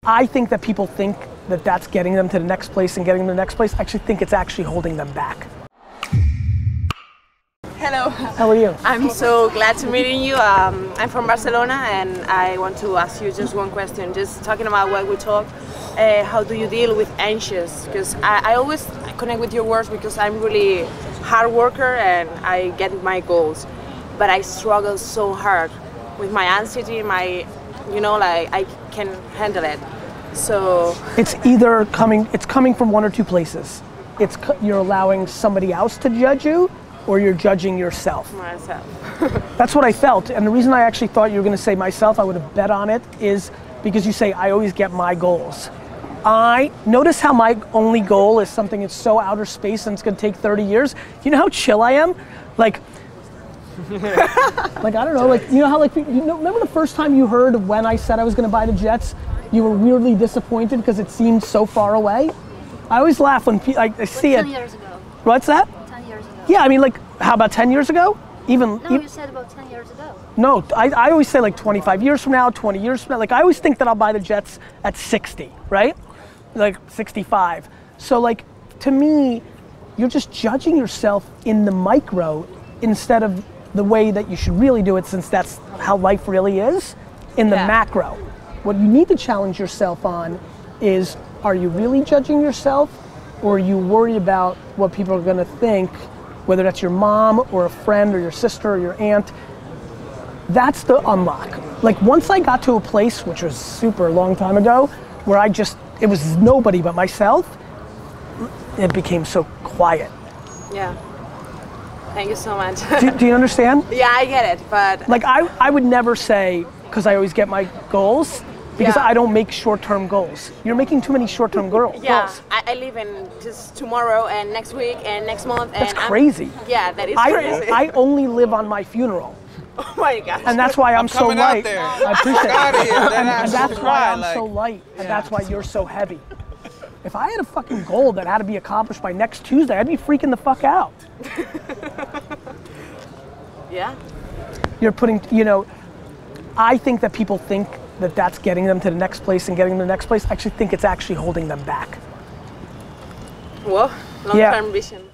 I think that people think that that's getting them to the next place and getting them to the next place. I actually think it's actually holding them back. Hello. How are you? I'm so glad to meeting you. I'm from Barcelona and I want to ask you just one question. Just talking about what we talk, how do you deal with anxious? Because I always connect with your words because I'm really hard worker and I get my goals. But I struggle so hard with my anxiety, like I can handle it. So it's either coming from one or two places. You're allowing somebody else to judge you, or you're judging yourself. Myself. That's what I felt, and the reason I actually thought you were gonna say myself, I would have bet on it, is because you say, I always get my goals. Notice how my only goal is something that's so outer space and it's gonna take 30 years. You know how chill I am? Like I don't know, you know how remember the first time you heard when I said I was gonna buy the Jets, you were weirdly disappointed because it seemed so far away? I always laugh when I see it. 10 years ago. What's that? 10 years ago. Yeah, I mean, how about 10 years ago? No, you said about 10 years ago. No, I always say 25 years from now, 20 years from now. I always think that I'll buy the Jets at 60, right? 65. So to me, you're just judging yourself in the micro instead of the way that you should really do it, since that's how life really is, in the macro. What you need to challenge yourself on is, are you really judging yourself, or are you worried about what people are gonna think, whether that's your mom or a friend or your sister or your aunt? That's the unlock. Once I got to a place, which was super long time ago, where it was nobody but myself, it became so quiet. Yeah. Thank you so much. Do you understand? Yeah, I get it, but I would never say, because I always get my goals, because I don't make short-term goals. You're making too many short-term goals. Yeah, I live in just tomorrow and next week and next month. That's crazy. Yeah, that is crazy. I only live on my funeral. Oh my gosh. And that's why I'm so light. I appreciate it. And that's why I'm so light. And that's why you're so heavy. If I had a fucking goal that had to be accomplished by next Tuesday, I'd be freaking the fuck out. Yeah. You're putting, I think that people think that that's getting them to the next place and getting them to the next place. I actually think it's actually holding them back. Well, long-term vision.